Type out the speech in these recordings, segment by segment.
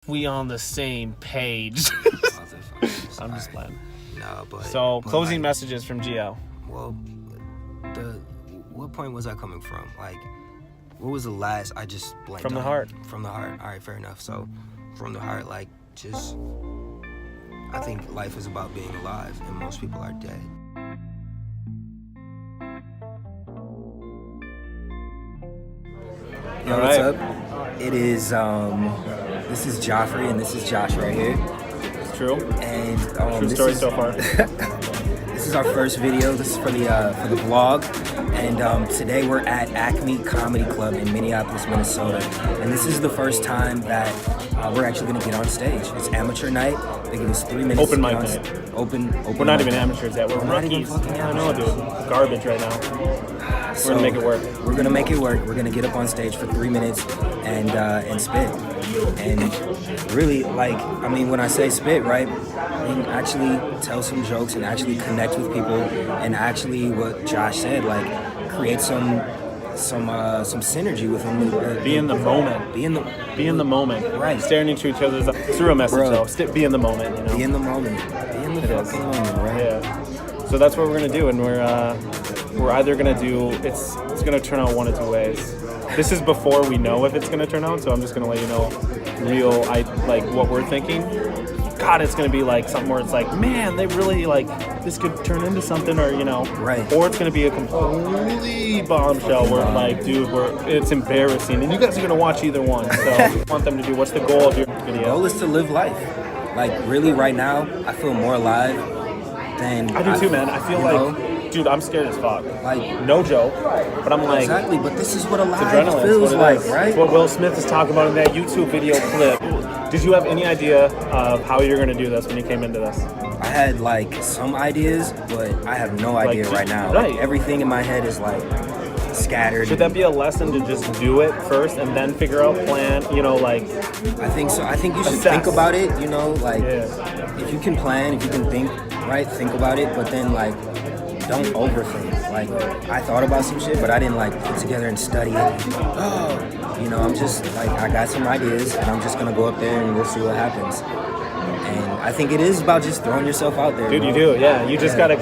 we on the same page. I'm just playing. No, but so but closing like, messages from Gio. Well, what point was I coming from? Like, what was the last? I just blanked. From the heart. From the heart. All right, fair enough. So, from the heart, like, just, I think life is about being alive, and most people are dead. Yo, what's up? It is, this is Joffrey and this is Josh right here. It's true. And true story so far. This is our first video. This is for the vlog. And today we're at Acme Comedy Club in Minneapolis, Minnesota. And this is the first time that we're actually gonna get on stage. It's amateur night. They give us 3 minutes. Open mic night. Open. We're not even amateurs yet. We're rookies. I know, dude. Garbage right now. We're gonna make it work. We're gonna make it work. We're gonna get up on stage for 3 minutes and spit. And really, like, I mean, when I say spit, right, I mean actually tell some jokes and actually connect with people and actually what Josh said, like create some synergy with them. Be in the moment. Be in the moment. Right. Staring into each other's eyes. It's a real message, though. Be in the moment. You know? Be in the moment. Be in the fucking moment, right? Yeah. So that's what we're gonna do, and we're either gonna do it's gonna turn out one of two ways. This is before we know if it's gonna turn out, so I'm just gonna let you know what we're thinking. God, it's gonna be like something where it's like, man, they really like this could turn into something, or right. Or it's gonna be a complete bombshell where like, dude, it's embarrassing, and you guys are gonna watch either one. So, I want them to do. What's the goal of your video? The goal is to live life. Like really, right now, I feel more alive than I do too, man. I feel like. Dude, I'm scared as fuck. Like, no joke. But I'm like... Exactly, but this is what alive feels like, right? It's what Will Smith is talking about in that YouTube video clip. Did you have any idea of how you're going to do this when you came into this? I had, like, some ideas, but I have no idea right now. Right. Like, everything in my head is, like, scattered. Should that be a lesson to just do it first and then figure out plan, like... I think so. I think you should assess. think about it, if you can plan, if you can think, right, think about it, but then, like... Don't overthink. Like, I thought about some shit, but I didn't like put together and study it. I'm just like, I got some ideas, and I'm just gonna go up there and we'll see what happens. And I think it is about just throwing yourself out there. Dude, you do, yeah. You just gotta.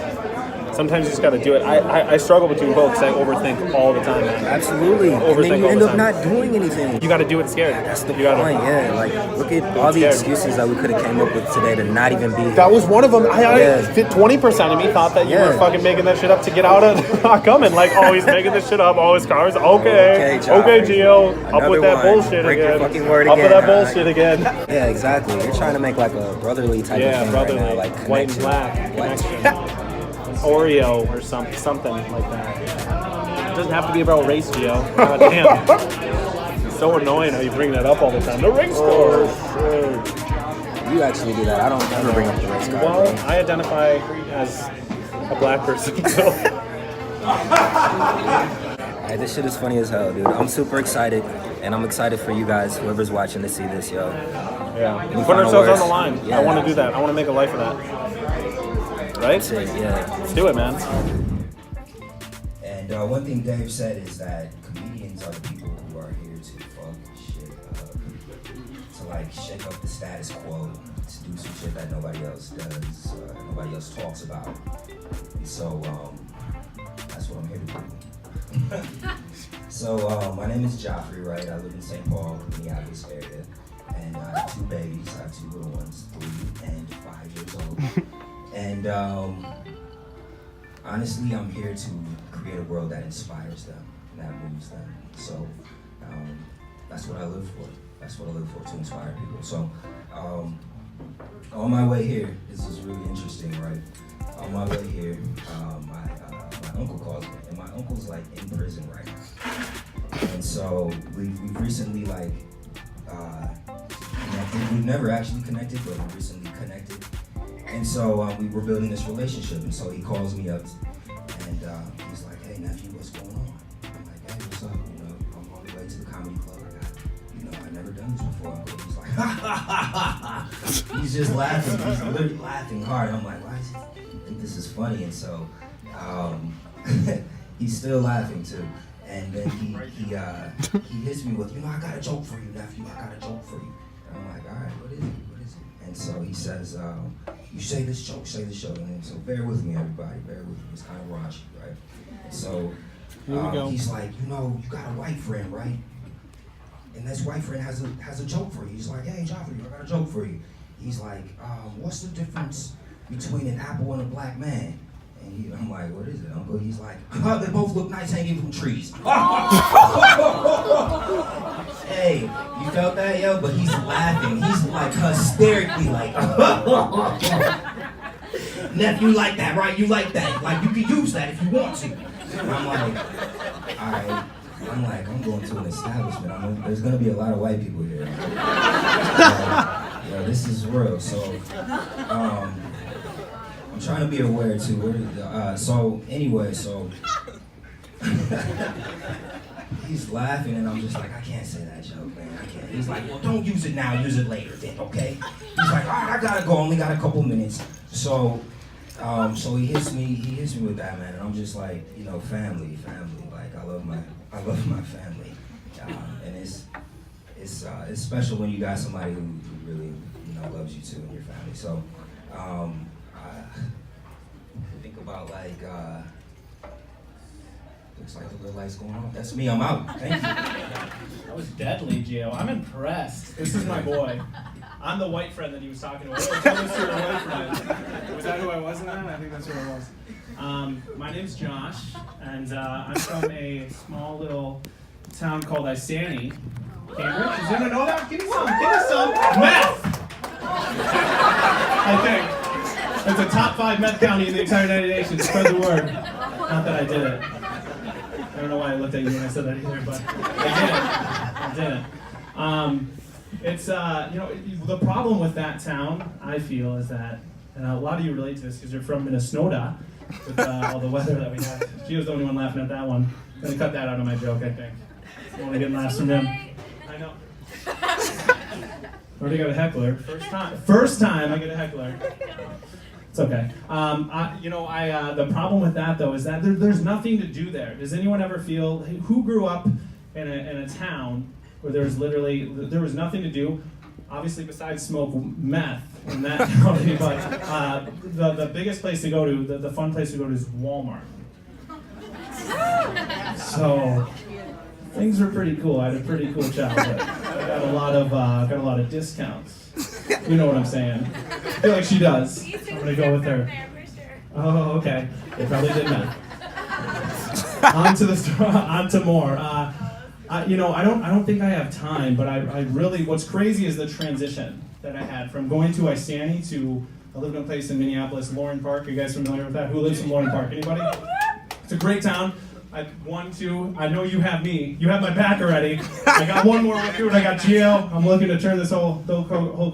Sometimes you just gotta do it. I struggle between both because I overthink all the time. Man. Absolutely. And then you end up not doing anything. You gotta do it scared. That's the point, yeah. Like, look at all the excuses that we could have came up with today to not even be here. That was one of them. 20% of me thought that you were fucking making that shit up to get out of not coming. Like, oh, he's making this shit up. All his cars. Okay, Gio. I'll put that bullshit Break again. Your fucking word I'll again. put that bullshit again. Yeah, exactly. You're trying to make like a brotherly type of thing brotherly, right now, like white and black connection. Oreo or something like that. It doesn't have to be about race, Gio. God damn. It's so annoying how you bring that up all the time. The race car. You actually do that. I don't ever bring up the race car. Well, I identify as a black person, so. Hey, this shit is funny as hell, dude. I'm super excited, and I'm excited for you guys, whoever's watching, to see this, yo. Yeah. We're putting ourselves on the line. Yeah. I want to do that. I want to make a life of that. Right? That's it, yeah. Let's do it, man. And one thing Dave said is that comedians are the people who are here to fuck shit up. To like shake up the status quo, to do some shit that nobody else does, nobody else talks about. And so that's what I'm here to do. So my name is Joffrey, right? I live in St. Paul, Minneapolis area. And I have 2 babies. I have 2 little ones, 3 and 5 years old. And honestly, I'm here to create a world that inspires them and that moves them. So that's what I live for. That's what I live for, to inspire people. So on my way here, this is really interesting, right? On my way here, my uncle calls me, and my uncle's like in prison right now. And so we've recently like connected. We've never actually connected, but we recently connected. And so we were building this relationship, and so he calls me up, and he's like, "Hey nephew, what's going on?" I'm like, "Hey, what's up? I'm on the way to the comedy club. I've never done this before." But he's like, "Ha ha ha ha!" He's just laughing. He's literally laughing hard. I'm like, "Why does he think this is funny?" And so he's still laughing too. And then he hits me with, "I got a joke for you, nephew. I got a joke for you." And I'm like, "All right, he says, you say this joke, and so bear with me, everybody, bear with me. It's kind of raunchy, right? So he's like, you know, you got a white friend, right? And this white friend has a joke for you. He's like, hey, Joffrey, I got a joke for you. He's like, what's the difference between an apple and a black man? And I'm like, what is it, Uncle? He's like, they both look nice hanging from trees. Hey, you felt that, yo? But he's laughing. He's like hysterically like, nephew, you like that, right? You like that. Like, you can use that if you want to. And I'm like, all right. I'm going to an establishment. There's going to be a lot of white people here. Yeah, this is real. So, I'm trying to be aware too. So he's laughing and I'm just like, I can't say that joke, man. I can't. He's like, well, don't use it now. Use it later, then, okay? He's like, all right, I gotta go. Only got a couple minutes. So he hits me with that, man. And I'm just like, you know, family. Like I love my family, and it's special when you got somebody who really, you know, loves you too and your family. So. Think about like, looks like the real light's going on. That's me, I'm out. Thank you. That was deadly, Gio. I'm impressed. This is my boy. I'm the white friend that he was talking about. Oh, tell us you're a white friend. Was that who I was in that? I think that's who I was. My name's Josh, and I'm from a small little town called Isani, Cambridge. Does anyone know that? Give me some. Meth! I think. It's a top 5 meth county in the entire United Nations. Spread the word. Not that I did it. I don't know why I looked at you when I said that either, but I did it. It's, you know, the problem with that town, I feel, is that, and a lot of you relate to this because you're from Minnesota, with all the weather that we have. Gio's the only one laughing at that one. I'm going to cut that out of my joke, I think. I want to get laughs from him. I know. Already got a heckler. First time I get a heckler. It's okay. The problem with that though is that there's nothing to do there. Does anyone ever feel, who grew up in a town where there was nothing to do? Obviously, besides smoke meth in that county, but the biggest place to go to, the fun place to go to is Walmart. So things were pretty cool. I had a pretty cool childhood. I got a lot of discounts. You know what I'm saying? I feel like she does. I'm gonna go with her. Oh, okay. They probably did that. On to more. I don't think I have time, but I really, what's crazy is the transition that I had from going to Isani to, I lived in a place in Minneapolis, Lauren Park. Are you guys familiar with that? Who lives in Lauren Park? Anybody? It's a great town. I know you have me. You have my back already. I got one more recruit. I got Gio. I'm looking to turn this whole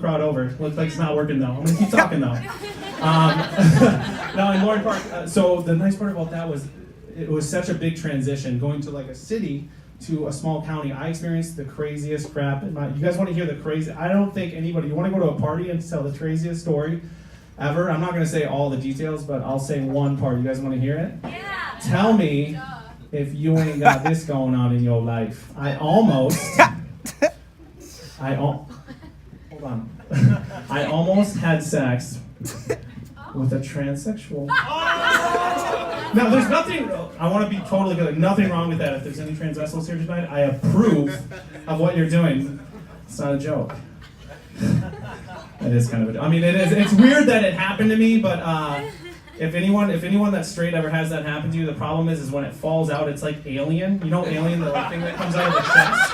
crowd over. Looks like it's not working though. I'm gonna keep talking though. Now in Lauren Park, so the nice part about that was it was such a big transition going to like a city to a small county. I experienced the craziest crap. You guys want to hear the crazy? I don't think anybody. You want to go to a party and tell the craziest story ever? I'm not gonna say all the details, but I'll say one part. You guys want to hear it? Yeah. Tell me. If you ain't got this going on in your life. Hold on. I almost had sex with a transsexual. Now, there's nothing, I want to be totally good, nothing wrong with that. If there's any transvestites here tonight, I approve of what you're doing. It's not a joke. It is kind of a joke. I mean, it is. It's weird that it happened to me, but If anyone that's straight ever has that happen to you, the problem is when it falls out, it's like Alien. You know Alien, the thing that comes out of the chest?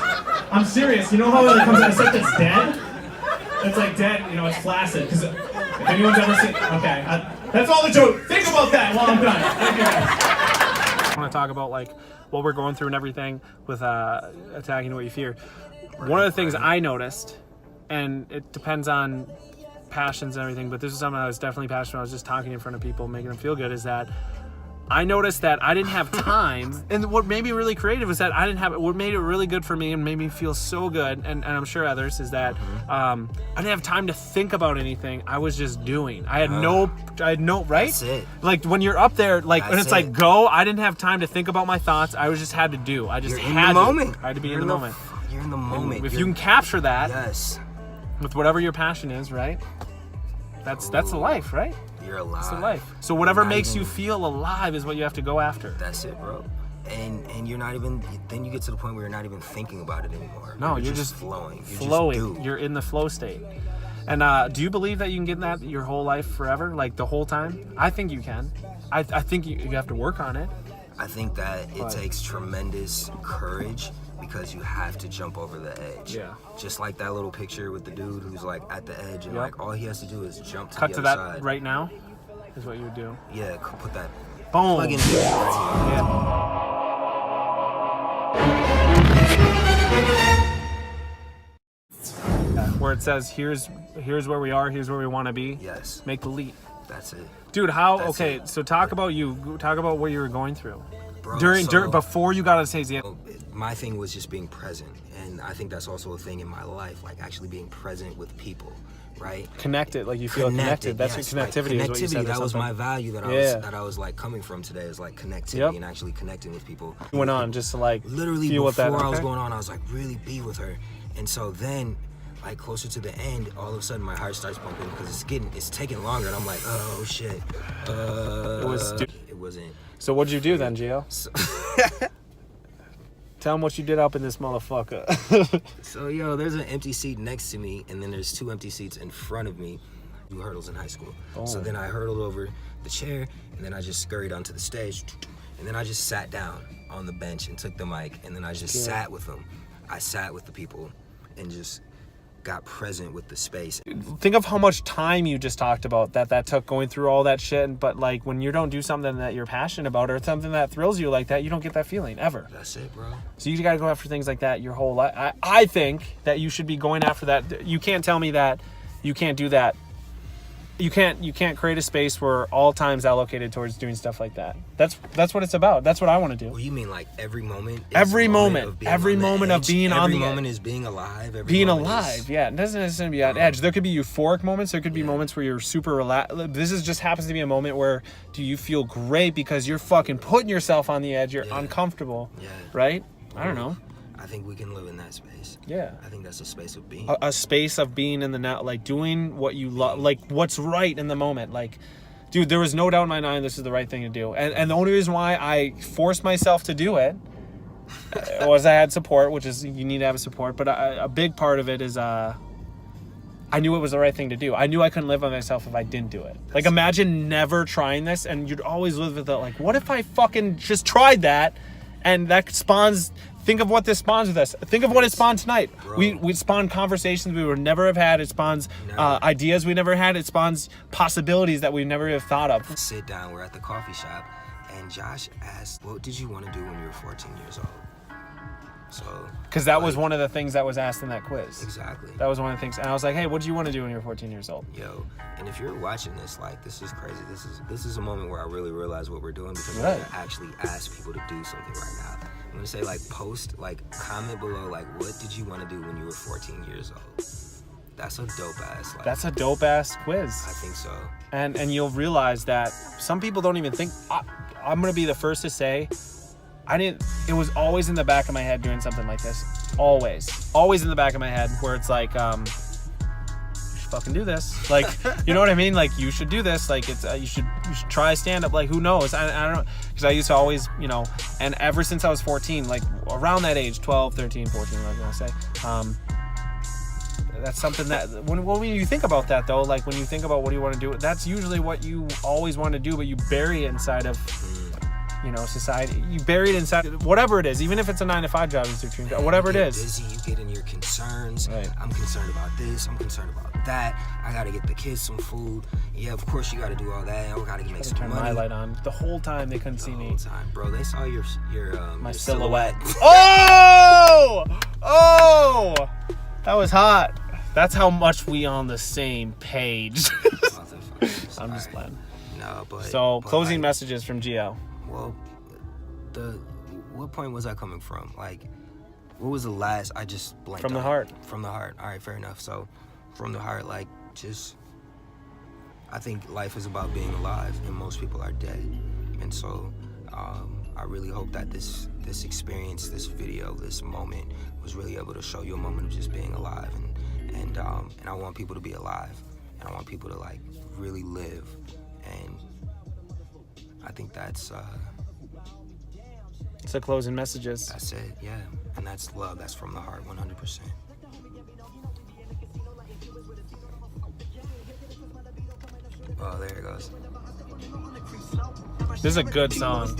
I'm serious. You know how it comes out? It's like it's dead? It's like dead, you know, it's flaccid. Because if anyone's ever seen, okay, that's all the joke. Think about that while I'm done. Thank you guys. I want to talk about like what we're going through and everything with attacking what you fear. One of the things I noticed, and it depends on passions and everything, but this is something I was definitely passionate about. I was just talking in front of people, making them feel good, is that I noticed that I didn't have time, and what made me really creative is that what made it really good for me and made me feel so good, and I'm sure others, is that I didn't have time to think about anything. I was just doing. I had no, right? That's it. Like when you're up there, like That's when it's it. like go, I didn't have time to think about my thoughts. I just had to do. I just You're had in the to. moment. I had to be You're in the moment. You're in the moment. If you can capture that Yes. with whatever your passion is, right? That's the life, right? You're alive. That's the life. So whatever Not makes even- you feel alive is what you have to go after. That's it, bro. And you're not even, then you get to the point where you're not even thinking about it anymore. No, you're just flowing. flowing. You just do. You're in the flow state. And do you believe that you can get in that your whole life forever, like the whole time? I think you can. I think you have to work on it. I think that it takes tremendous courage because you have to jump over the edge. Yeah. Just like that little picture with the dude who's like at the edge and like all he has to do is jump to Cut the to other that side. right now is what you would do. Yeah, put that Boom. plug in right Yeah. Where it says, here's where we are, here's where we want to be. here. Yes, Make the leap. that's it. Dude, how, That's okay, it. so talk about you. Talk about what you were going through. Bro, During, so- before you got to say the My thing was just being present, and I think that's also a thing in my life, like actually being present with people, right? connected, like you feel connected. That's yes, what connectivity like, is. What you said. that was my something. value that I was like coming from today, is like connectivity Yep. and actually connecting with people. Went on just to like Literally feel before what that. I was Okay. going on, I was like really be with her, and so then like closer to the end, all of a sudden my heart starts pumping because it's taking longer, and I'm like, oh shit. It wasn't. So what'd you do then, Gio? So, Tell him what you did up in this motherfucker. so yo, there's an empty seat next to me, and then there's 2 empty seats in front of me. Do hurdles in high school. So then I hurdled over the chair, and then I just scurried onto the stage, and then I just sat down on the bench and took the mic, and then I just sat with them. I sat with the people and just got present with the space. Think of how much time you just talked about that took going through all that shit. But like when you don't do something that you're passionate about or something that thrills you like that, you don't get that feeling ever. That's it, bro. So you got to go after things like that your whole life. I think that you should be going after that. You can't tell me that you can't do that. You can't create a space where all time's allocated towards doing stuff like that. That's what it's about. That's what I want to do. Well, you mean like every moment? Is Every a moment. of being Every on the moment of edge? being on Every the moment edge. is being alive. Every Being moment alive, is- yeah. It doesn't necessarily be on edge. There could be euphoric moments. There could be moments where you're super relaxed. This is just happens to be a moment where do you feel great because you're fucking putting yourself on the edge. You're uncomfortable, Yeah. right? I don't know. I think we can live in that space. Yeah. I think that's a space of being. A space of being in the now, like doing what you love, like what's right in the moment. Like, dude, there was no doubt in my mind this is the right thing to do. And the only reason why I forced myself to do it was I had support, which is you need to have a support. But a big part of it is I knew it was the right thing to do. I knew I couldn't live by myself if I didn't do it. Like, imagine never trying this, and you'd always live with it. Like, what if I fucking just tried that, and that spawns. Think of what this spawns with us. Think of what it spawned tonight. Bro. We spawned conversations we would never have had. It spawns ideas we never had. It spawns possibilities that we never have thought of. Sit down. We're at the coffee shop, and Josh asked, "What did you want to do when you were 14 years old?" So, Because that was one of the things that was asked in that quiz. exactly. That was one of the things. And I was like, hey, what do you want to do when you're 14 years old? Yo, and if you're watching this, like, this is crazy. This is a moment where I really realize what we're doing because Right. I'm gonna actually ask people to do something right now. I'm gonna say, like, post, like, comment below, like, what did you want to do when you were 14 years old? That's a dope ass. Like, That's a dope ass quiz. I think so. And you'll realize that some people don't even think. I'm gonna be the first to say, it was always in the back of my head doing something like this. Always in the back of my head where it's like, you should fucking do this. Like, you know what I mean? Like, you should do this. Like, it's you should try stand up. Like, who knows? I don't know, because I used to always, and ever since I was 14, like around that age, 12, 13, 14, what I'm gonna say. That's something that when you think about that though, like when you think about what do you want to do, that's usually what you always want to do, but you bury it inside of society. You bury it inside whatever it is, even if it's a 9-to-5 job, whatever it You get is. busy, you get in your concerns. Right. I'm concerned about this. I'm concerned about that. I gotta get the kids some food. Yeah, of course you gotta do all that. I gotta make some Turn money. my light on the whole time. They couldn't see The me. whole time, bro. They saw your My your silhouette. Oh, that was hot. That's how much we on the same page. Motherfuckers. I'm just Alright. playing. No, but So closing like, messages from Gio. Well, what point was I coming from? Like, what was the last? I just blanked. From the on it. heart. From the heart. All right, fair enough. So, from the heart, like, just, I think life is about being alive, and most people are dead. And so, I really hope that this experience, this video, this moment was really able to show you a moment of just being alive, and I want people to be alive. I want people to like really live, and I think that's So closing messages. it, yeah. And that's love. That's from the heart, 100%. Oh, there it goes. This is a good song.